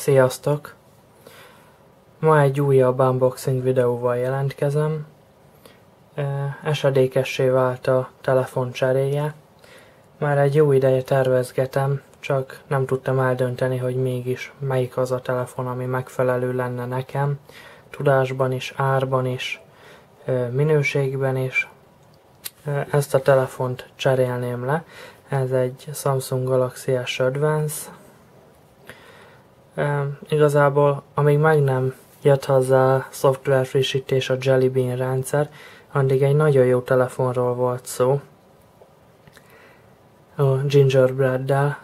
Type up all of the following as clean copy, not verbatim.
Sziasztok! Ma egy újabb unboxing videóval jelentkezem. Esedékessé vált a telefon cseréje. Már egy jó ideje tervezgetem, csak nem tudtam eldönteni, hogy mégis melyik az a telefon, ami megfelelő lenne nekem. Tudásban is, árban is, minőségben is. Ezt a telefont cserélném le. Ez egy Samsung Galaxy S Advance. Igazából, amíg meg nem jött hozzá a szoftver frissítés, a Jelly Bean rendszer, addig egy nagyon jó telefonról volt szó. A Gingerbread-del.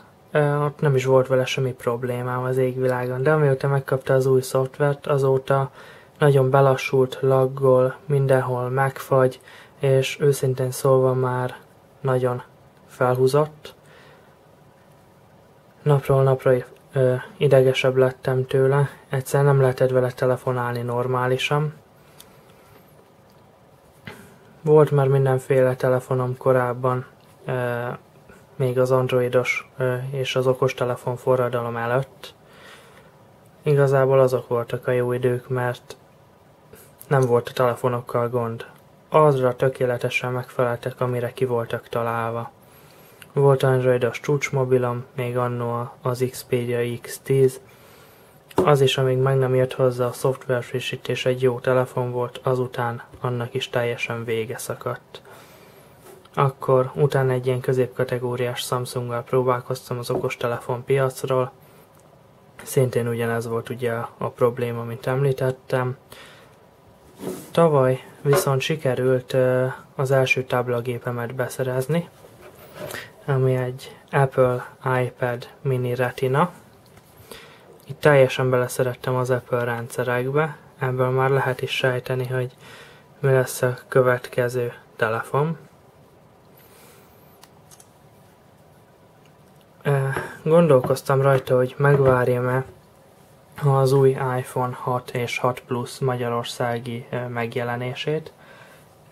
Ott nem is volt vele semmi problémám az égvilágon, de amióta megkapta az új szoftvert, azóta nagyon belassult, laggol, mindenhol megfagy, és őszintén szólva már nagyon felhúzott. Napról napra idegesebb lettem tőle, egyszerűen nem lehetett vele telefonálni normálisan. Volt már mindenféle telefonom korábban, még az androidos és az okostelefon forradalom előtt. Igazából azok voltak a jó idők, mert nem volt a telefonokkal gond. Azra tökéletesen megfeleltek, amire ki voltak találva. Volt androidos csúcsmobilom, még annó az Xperia X10. Az is, amíg meg nem jött hozzá a szoftver frissítés, egy jó telefon volt, azután annak is teljesen vége szakadt. Akkor utána egy ilyen középkategóriás Samsunggal próbálkoztam az okostelefon piacról. Szintén ugyanez volt ugye a probléma, mint említettem. Tavaly viszont sikerült az első táblagépemet beszerezni, ami egy Apple iPad Mini Retina. Itt teljesen beleszerettem az Apple rendszerekbe, ebből már lehet is sejteni, hogy mi lesz a következő telefon. Gondolkoztam rajta, hogy megvárjam-e az új iPhone 6 és 6 Plus magyarországi megjelenését,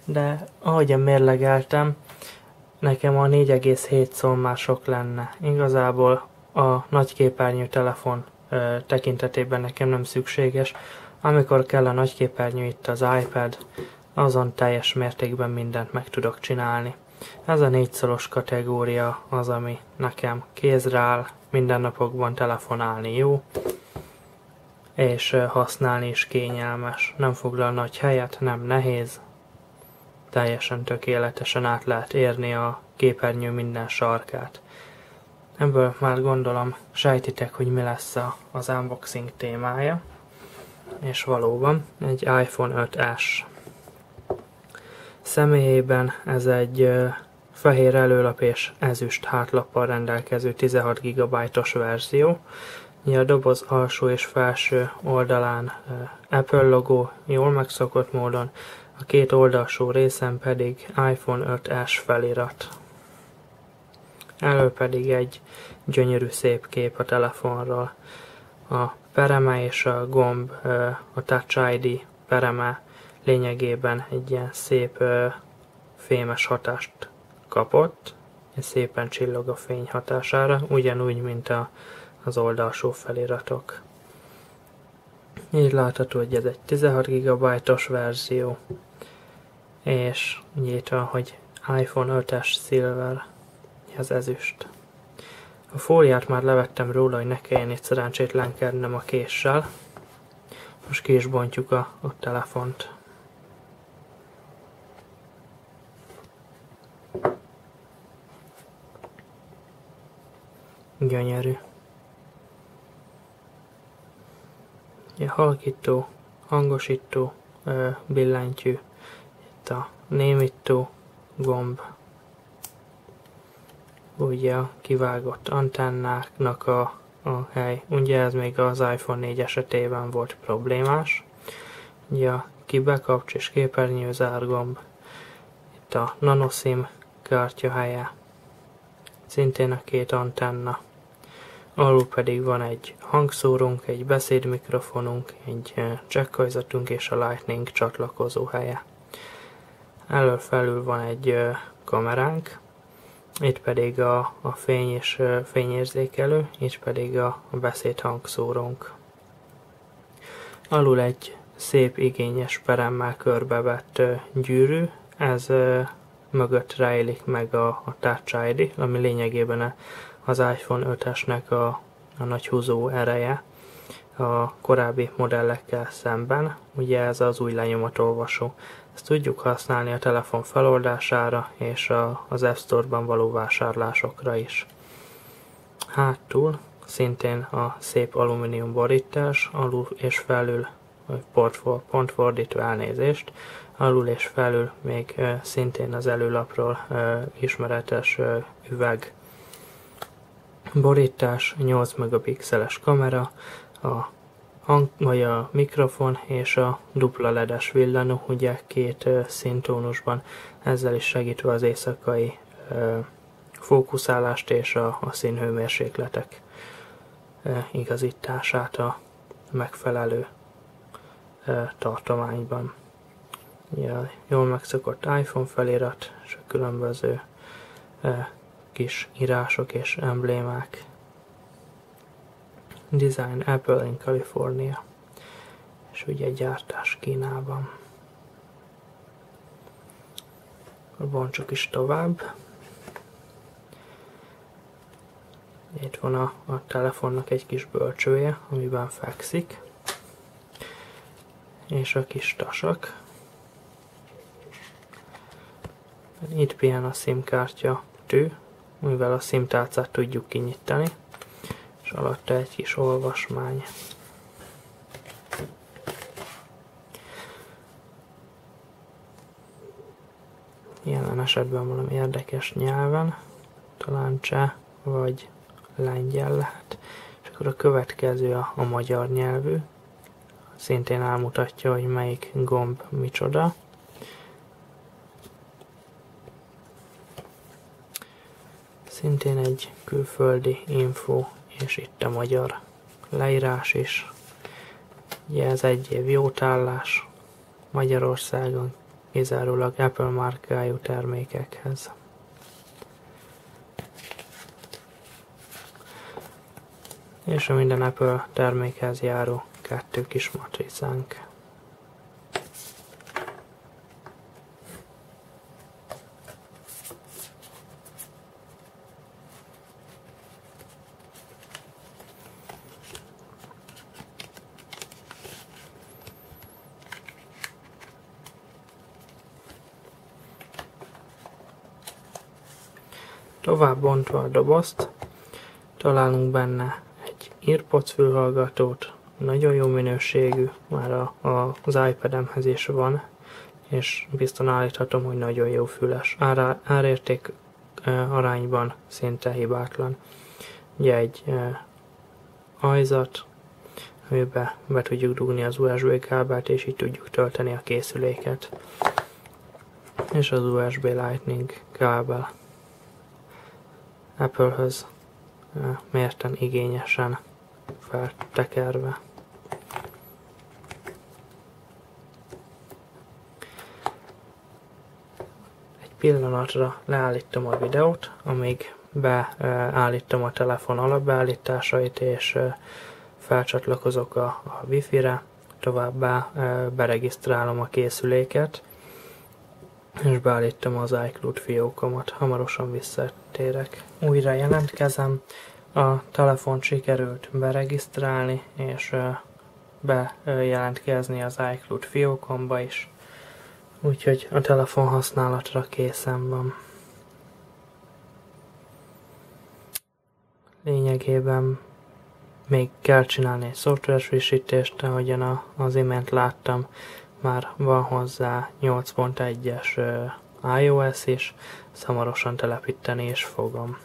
de ahogyan mérlegeltem, nekem a 4,7 szó már sok lenne. Igazából a nagyképernyő telefon tekintetében nekem nem szükséges. Amikor kell a nagyképernyő, itt az iPad, azon teljes mértékben mindent meg tudok csinálni. Ez a 4 szoros kategória az, ami nekem kézre áll, mindennapokban telefonálni jó, és használni is kényelmes. Nem foglal nagy helyet, nem nehéz, teljesen tökéletesen át lehet érni a képernyő minden sarkát. Ebből már gondolom sejtitek, hogy mi lesz az unboxing témája, és valóban egy iPhone 5S. Személyében ez egy fehér előlap és ezüst hátlappal rendelkező 16 GB-os verzió. A doboz alsó és felső oldalán Apple logó, jól megszokott módon, a két oldalsó részen pedig iPhone 5S felirat. Elől pedig egy gyönyörű szép kép a telefonról. A pereme és a gomb, a Touch ID pereme lényegében egy ilyen szép fémes hatást kapott, és szépen csillog a fény hatására, ugyanúgy, mint az oldalsó feliratok. Így látható, hogy ez egy 16 GB-os verzió, és írta, hogy iPhone 5S Silver, ez ezüst. A fóliát már levettem róla, hogy ne kelljen itt szerencsétlenkednem a késsel. Most ki is bontjuk a telefont. Gyönyörű. Halkító, hangosító, billentyű, itt a némító gomb, ugye a kivágott antennáknak a hely, ugye ez még az iPhone 4 esetében volt problémás, ugye a kibekapcs és képernyőzárgomb, itt a nanoSIM kártya helye, szintén a két antenna. Alul pedig van egy hangszórónk, egy beszédmikrofonunk, egy csekkajzatunk és a Lightning csatlakozó helye. Elől felül van egy kameránk, itt pedig a fény és fényérzékelő, itt pedig a beszédhangszórónk. Alul egy szép igényes peremmel körbevett gyűrű, ez mögött rejlik meg a Touch ID, ami lényegében az iPhone 5-esnek a nagy húzó ereje a korábbi modellekkel szemben. Ugye ez az új lenyomatolvasó. Ezt tudjuk használni a telefon feloldására és az App Store-ban való vásárlásokra is. Hátul szintén a szép alumínium borítás, alul és felül, pontfordító elnézést, alul és felül még szintén az előlapról ismeretes üveg borítás, 8 megapixeles kamera, a mikrofon és a dupla ledes villanó, ugye két színtónusban, ezzel is segítve az éjszakai fókuszálást és a színhőmérsékletek igazítását a megfelelő tartományban. Ja, jól megszokott iPhone felirat és a különböző kis írások és emblémák. Design Apple in California, és ugye gyártás Kínában. Bontsuk is tovább. Itt van a telefonnak egy kis bölcsője, amiben fekszik, és a kis tasak. Itt pihen a SIM-kártya tű, mivel a SIM-tárcát tudjuk kinyitani, és alatta egy kis olvasmány. Jelen esetben valami érdekes nyelven, talán cseh vagy lengyel lehet. És akkor a következő a magyar nyelvű. Szintén elmutatja, hogy melyik gomb micsoda. Szintén egy külföldi info, és itt a magyar leírás is. Ugye ez 1 év jótállás Magyarországon, kizárólag Apple márkájú termékekhez. És a minden Apple termékhez járó 2 kis matricánk. Tovább bontva a dobozt, találunk benne egy AirPods fülhallgatót, nagyon jó minőségű, már az iPad-emhez is van, és biztos állíthatom, hogy nagyon jó füles. Árérték arányban szinte hibátlan. Ugye egy ajzat, amiben be tudjuk dugni az USB kábelt, és így tudjuk tölteni a készüléket. És az USB Lightning kábel. Apple-höz mérten igényesen feltekerve. Egy pillanatra leállítom a videót, amíg beállítom a telefon alapbeállításait, és felcsatlakozok a Wi-Fi-re, továbbá beregisztrálom a készüléket, és beállítom az iCloud fiókomat. Hamarosan visszatérek. Újra jelentkezem. A telefont sikerült beregisztrálni, és bejelentkezni az iCloud fiókomba is. Úgyhogy a telefon használatra készen van. Lényegében még kell csinálni egy szoftver frissítést, ahogyan az imént láttam, már van hozzá 8.1-es iOS is, hamarosan telepíteni is fogom.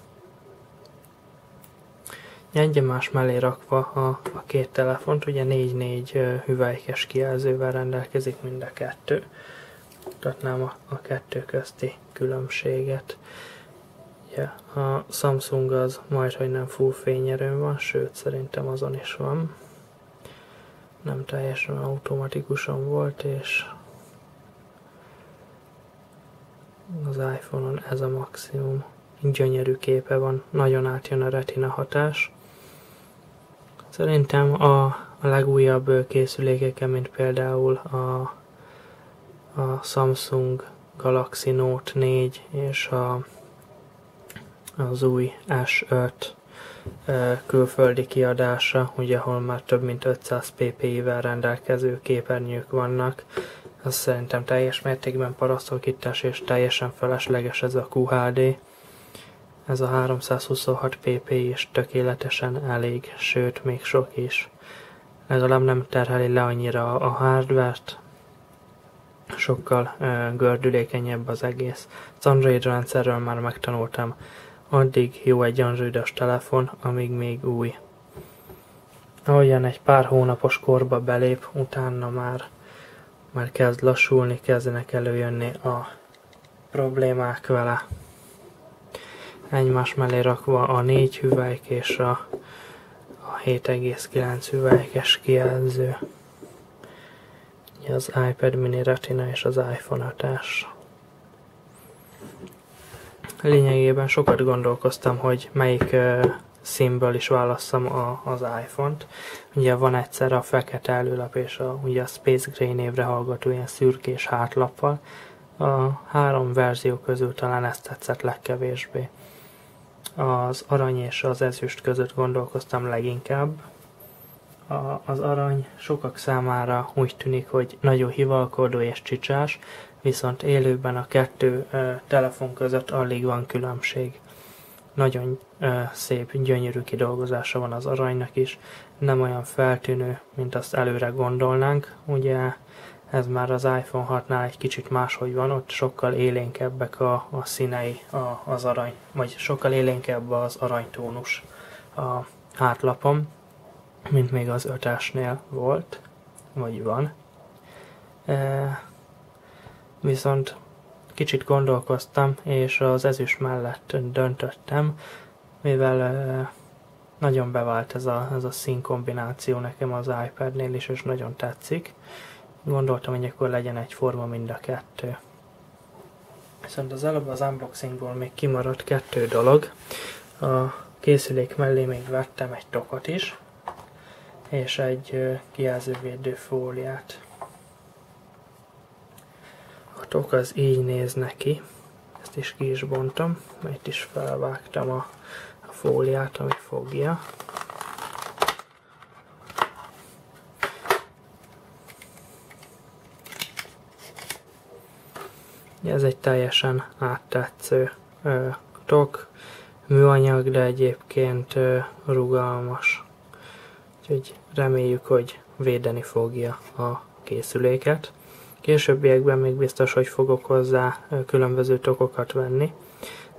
Egymás mellé rakva a két telefont, ugye 4-4 hüvelykes kijelzővel rendelkezik mind a kettő. Mutatnám a kettő közti különbséget. Ugye, a Samsung az majdhogy nem full fényerőn van, sőt szerintem azon is van. Nem teljesen automatikusan volt, és az iPhone-on ez a maximum. Gyönyörű képe van, nagyon átjön a retina hatás. Szerintem a a legújabb készülékeken, mint például a Samsung Galaxy Note 4 és az új S5 külföldi kiadása, ugye, ahol már több mint 500 ppi-vel rendelkező képernyők vannak. Az szerintem teljes mértékben parasztolkítás és teljesen felesleges ez a QHD. Ez a 326 ppi is tökéletesen elég, sőt még sok is. Legalább nem terheli le annyira a hardware-t, sokkal gördülékenyebb az egész. Az Android rendszerről már megtanultam, addig jó egy androidos telefon, amíg még új. Ahogyan egy pár hónapos korba belép, utána már kezd lassulni, kezdenek előjönni a problémák vele. Egymás mellé rakva a 4 hüvelyk és a 7,9 hüvelykes kijelző. Az iPad mini Retina és az iPhone 5-es. Lényegében sokat gondolkoztam, hogy melyik színből is válasszam az iPhone-t. Ugye van egyszer a fekete előlap és ugye a Space Gray névre hallgató ilyen szürkés hátlappal. A 3 verzió közül talán ezt tetszett legkevésbé. Az arany és az ezüst között gondolkoztam leginkább. Az arany sokak számára úgy tűnik, hogy nagyon hivalkodó és csicsás, viszont élőben a 2 telefon között alig van különbség. Nagyon szép, gyönyörű kidolgozása van az aranynak is, nem olyan feltűnő, mint azt előre gondolnánk. Ugye ez már az iPhone 6-nál egy kicsit máshogy van, ott sokkal élénkebbek a színei az arany, vagy sokkal élénkebb az aranytónus a hátlapon, mint még az 5-esnél volt, vagy van. Viszont kicsit gondolkoztam, és az ezüst mellett döntöttem, mivel nagyon bevált ez a színkombináció nekem az iPadnél is, és nagyon tetszik. Gondoltam, hogy akkor legyen egyforma mind a 2. Viszont az előbb az unboxingból még kimaradt 2 dolog. A készülék mellé még vettem egy tokot is, és egy kijelzővédő fóliát. A tok az így néz neki, ezt is ki is bontom, mert itt is felvágtam a fóliát, ami fogja. Ez egy teljesen áttetsző tok, műanyag, de egyébként rugalmas. Úgyhogy reméljük, hogy védeni fogja a készüléket. Későbbiekben még biztos, hogy fogok hozzá különböző tokokat venni.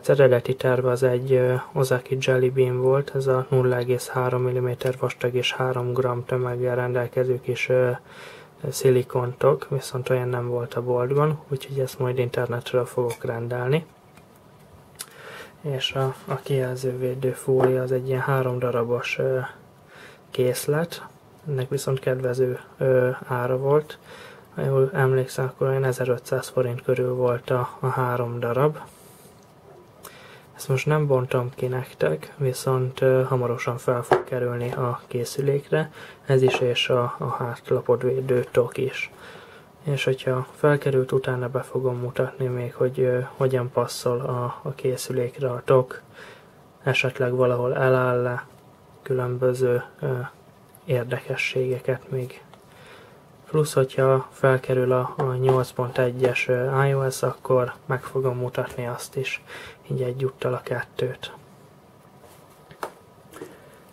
Az eredeti terve az egy Ozaki Jelly Bean volt, ez a 0,3 mm vastag és 3 g tömeggel rendelkező kis szilikontok, viszont olyan nem volt a boltban, úgyhogy ezt majd internetről fogok rendelni. És a kijelzővédő fólia az egy ilyen 3 darabos készlet, ennek viszont kedvező ára volt. Ha jól emlékszem, akkor olyan 1500 forint körül volt a 3 darab. Ezt most nem bontom ki nektek, viszont hamarosan fel fog kerülni a készülékre, ez is és a hátlapot védő tok is. És hogyha felkerült, utána be fogom mutatni még, hogy hogyan passzol a készülékre a tok, esetleg valahol eláll le, különböző érdekességeket még. Plusz, hogyha felkerül a 8.1-es iOS, akkor meg fogom mutatni azt is, így egyúttal a 2-t.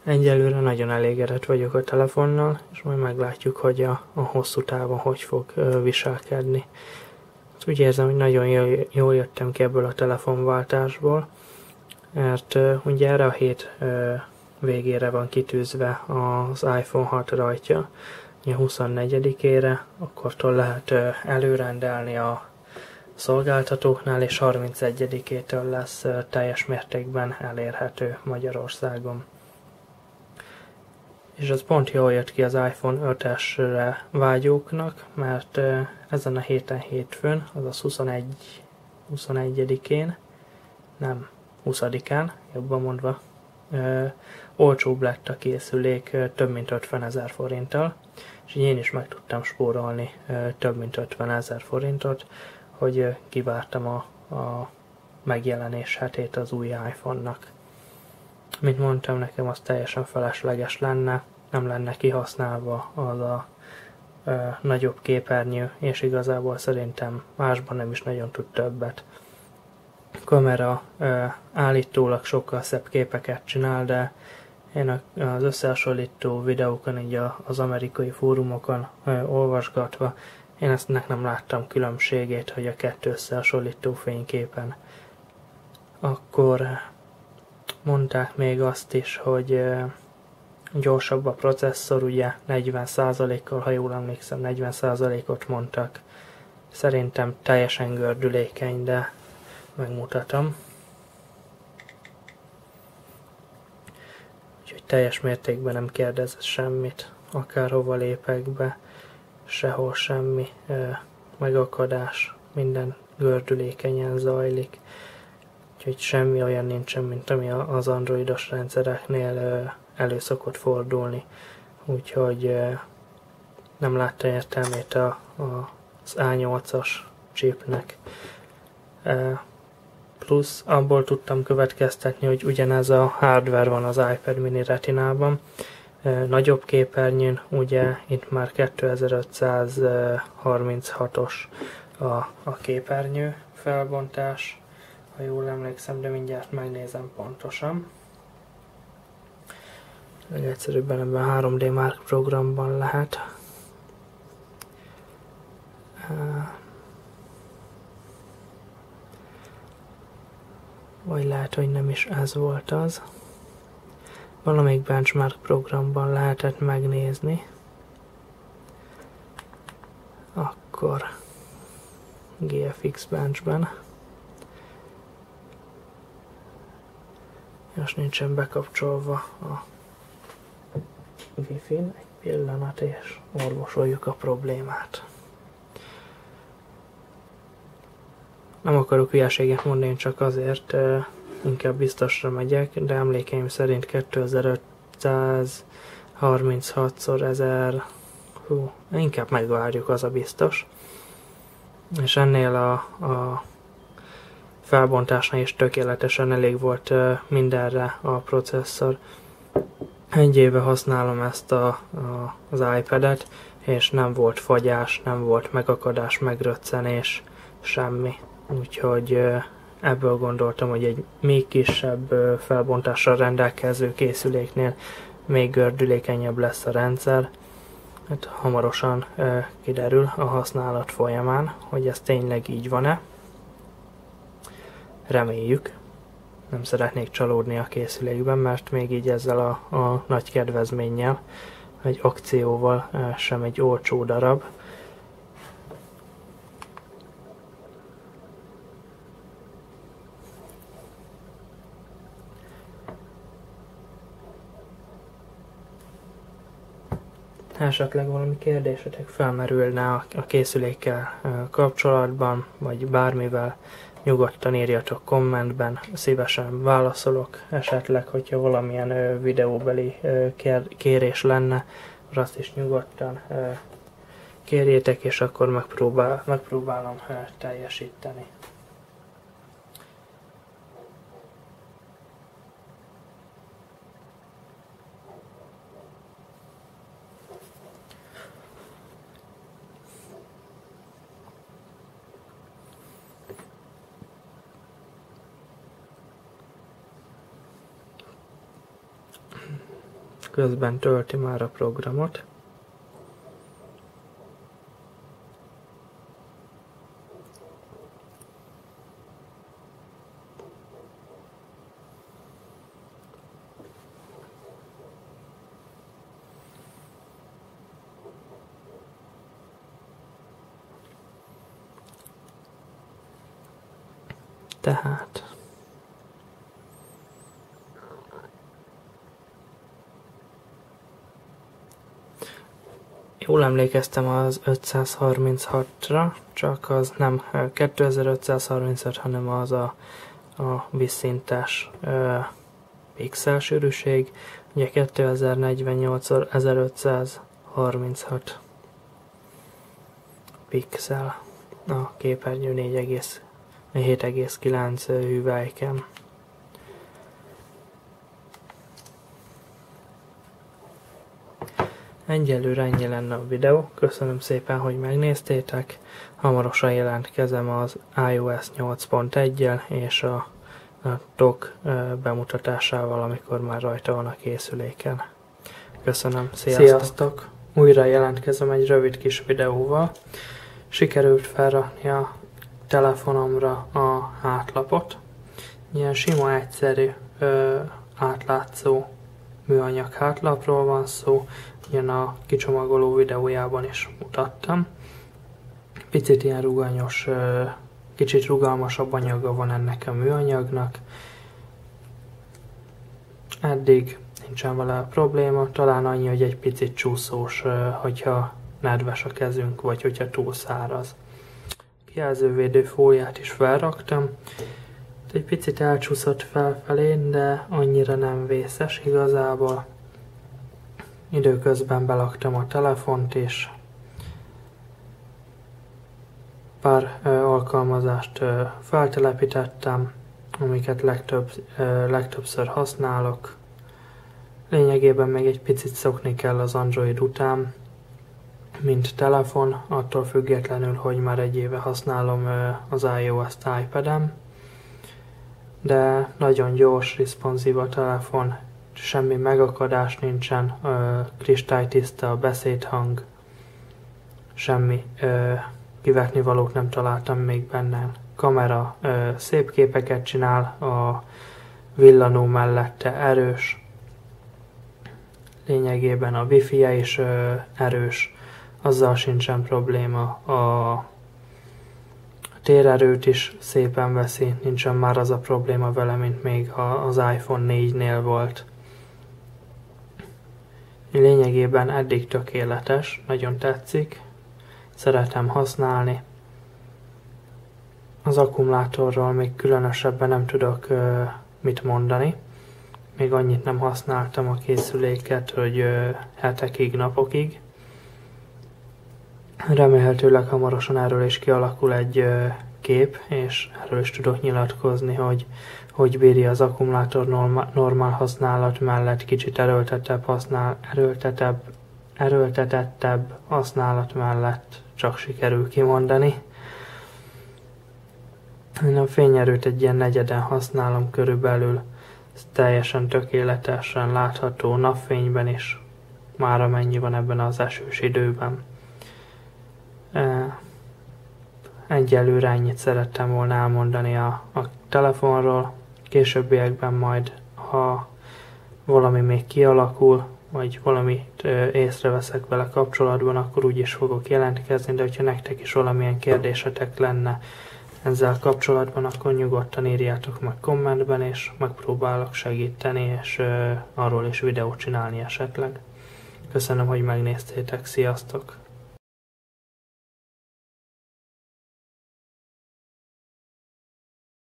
Egyelőre nagyon elégedett vagyok a telefonnal, és majd meglátjuk, hogy a hosszú távon hogy fog viselkedni. Úgy érzem, hogy nagyon jól jöttem ki ebből a telefonváltásból, mert ugye erre a hét végére van kitűzve az iPhone 6 rajtja, a 24-ére, akkortól lehet előrendelni a szolgáltatóknál, és 31-től lesz teljes mértékben elérhető Magyarországon. És ez pont jól jött ki az iPhone 5-esre vágyóknak, mert ezen a héten hétfőn, azaz 21-én, nem 20-án, jobban mondva, olcsóbb lett a készülék több mint 50 000 forinttal, és én is meg tudtam spórolni több mint 50 000 forintot, hogy kivártam a megjelenés hetét az új iPhone-nak. Mint mondtam, nekem az teljesen felesleges lenne, nem lenne kihasználva az a nagyobb képernyő, és igazából szerintem másban nem is nagyon tud többet. A kamera állítólag sokkal szebb képeket csinál, de én az összehasonlító videókon, így az amerikai fórumokon olvasgatva, én ezt nem láttam különbségét, hogy a kettő összehasonlító fényképen. Akkor mondták még azt is, hogy gyorsabb a processzor, ugye 40%-kal, ha jól emlékszem, 40%-ot mondtak. Szerintem teljesen gördülékeny, de megmutatom. Úgyhogy teljes mértékben nem kérdez semmit, akárhova lépek be, sehol semmi megakadás, minden gördülékenyen zajlik. Úgyhogy semmi olyan nincsen, mint ami az androidos rendszereknél elő szokott fordulni. Úgyhogy nem látta értelmét az A8-as chipnek. Plusz abból tudtam következtetni, hogy ugyanez a hardware van az iPad mini Retinában. Nagyobb képernyőn, ugye itt már 2536-os a képernyő felbontás, ha jól emlékszem, de mindjárt megnézem pontosan. Legegyszerűbben ebben a 3D Mark programban lehet. Vagy lehet, hogy nem is ez volt az. Valamelyik benchmark programban lehetett megnézni. Akkor GFX Benchben. Most nincsen bekapcsolva a Wi-Fi-n. Egy pillanat, és orvosoljuk a problémát. Nem akarok hülyeséget mondani, csak azért inkább biztosra megyek, de emlékeim szerint 2536x1000, inkább megvárjuk, az a biztos. És ennél a felbontásnál is tökéletesen elég volt mindenre a processzor. Egy éve használom ezt az iPad-et, és nem volt fagyás, nem volt megakadás, megröccenés, semmi. Úgyhogy ebből gondoltam, hogy egy még kisebb felbontással rendelkező készüléknél még gördülékenyebb lesz a rendszer. Hát hamarosan kiderül a használat folyamán, hogy ez tényleg így van-e. Reméljük. Nem szeretnék csalódni a készülékben, mert még így ezzel a nagy kedvezménnyel, egy akcióval sem egy olcsó darab. Esetleg valami kérdésetek felmerülne a készülékkel kapcsolatban, vagy bármivel, nyugodtan írjatok kommentben, szívesen válaszolok. Esetleg, hogyha valamilyen videóbeli kérés lenne, azt is nyugodtan kérjétek, és akkor megpróbálom teljesíteni. Közben tölti már a programot. Tehát jól emlékeztem az 536-ra, csak az nem 2535, hanem az a vízszintes pixel sűrűség, ugye 2048x1536 pixel, a képernyő 7,9 hüvelyken. Egyelőre ennyi lenne a videó, köszönöm szépen, hogy megnéztétek, hamarosan jelentkezem az iOS 8.1-jel és a dock bemutatásával, amikor már rajta van a készüléken. Köszönöm, sziasztok! Újra jelentkezem egy rövid kis videóval. Sikerült felrakni a telefonomra a hátlapot. Ilyen sima, egyszerű, átlátszó műanyag hátlapról van szó, ilyen a kicsomagoló videójában is mutattam. Picit ilyen ruganyos, kicsit rugalmasabb anyaga van ennek a műanyagnak. Eddig nincsen vele probléma, talán annyi, hogy egy picit csúszós, hogyha nedves a kezünk, vagy hogyha túl száraz. Kijelzővédő fóliát is felraktam. Egy picit elcsúszott felfelé, de annyira nem vészes igazából. Időközben belaktam a telefont és pár alkalmazást feltelepítettem, amiket legtöbbször használok. Lényegében még egy picit szokni kell az Android után, mint telefon, attól függetlenül, hogy már egy éve használom az iOS-t iPad-en. De nagyon gyors, responsív a telefon, semmi megakadás nincsen, kristálytiszta a beszédhang, semmi kivetnivalót nem találtam még benne. Kamera szép képeket csinál, a villanó mellette erős, lényegében a wifi-je is erős, azzal sincsen probléma, a térerőt is szépen veszi, nincsen már az a probléma vele, mint még az iPhone 4-nél volt. Lényegében eddig tökéletes, nagyon tetszik, szeretem használni. Az akkumulátorról még különösebben nem tudok mit mondani. Még annyit nem használtam a készüléket, hogy hetekig, napokig. Remélhetőleg hamarosan erről is kialakul egy kép, és erről is tudok nyilatkozni, hogy bírja az akkumulátor normál használat mellett, kicsit erőltetettebb használat mellett, csak sikerül kimondani. Én a fényerőt egy ilyen negyeden használom körülbelül, ez teljesen tökéletesen látható napfényben is, már amennyi van ebben az esős időben. Egyelőre ennyit szerettem volna elmondani a telefonról, későbbiekben majd, ha valami még kialakul, vagy valamit észreveszek vele kapcsolatban, akkor úgy is fogok jelentkezni, de hogyha nektek is valamilyen kérdésetek lenne ezzel kapcsolatban, akkor nyugodtan írjátok meg kommentben, és megpróbálok segíteni, és arról is videót csinálni esetleg. Köszönöm, hogy megnéztétek, sziasztok!